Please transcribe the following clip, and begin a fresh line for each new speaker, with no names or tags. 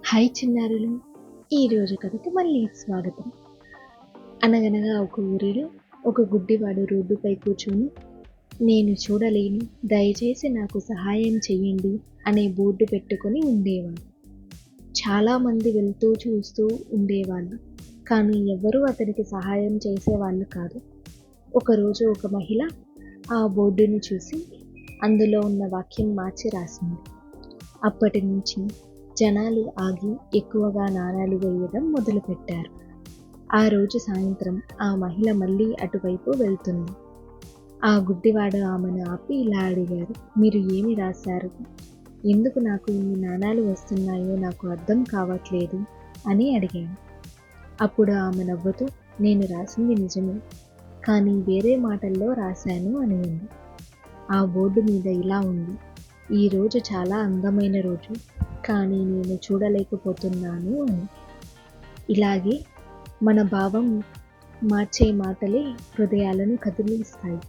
Hi చిన్నారులు, ఈరోజు కథకి మళ్ళీ స్వాగతం. అనగనగా ఒక ఊరిలో ఒక గుడ్డివాడు రోడ్డుపై కూర్చొని, నేను చూడలేను, దయచేసి నాకు సహాయం చెయ్యండి అనే బోర్డు పెట్టుకొని ఉండేవాడు. చాలామంది వెళ్తూ చూస్తూ ఉండేవాళ్ళు, కానీ ఎవ్వరూ అతనికి సహాయం చేసేవాళ్ళు కాదు. ఒకరోజు ఒక మహిళ ఆ బోర్డుని చూసి అందులో ఉన్న వాక్యం మార్చి రాసింది. అప్పటి నుంచి జనాలు ఆగి ఎక్కువగా నాణాలు వేయడం మొదలుపెట్టారు. ఆ రోజు సాయంత్రం ఆ మహిళ మళ్ళీ అటువైపు వెళ్తుంది. ఆ గుడ్డివాడు ఆమెను ఆపి ఇలా అడిగారు, మీరు ఏమి రాశారు? ఎందుకు నాకు ఇన్ని నాణాలు వస్తున్నాయో నాకు అర్థం కావట్లేదు అని అడిగాను. అప్పుడు ఆమె నవ్వుతూ, నేను రాసింది నిజమే, కానీ వేరే మాటల్లో రాశాను అని ఉంది. ఆ బోర్డు మీద ఇలా ఉంది, ఈరోజు చాలా అందమైన రోజు, కానీ నేను చూడలేకపోతున్నాను అని. ఇలాగే మన భావం మార్చే మాటలే హృదయాలను కదిలిస్తాయి.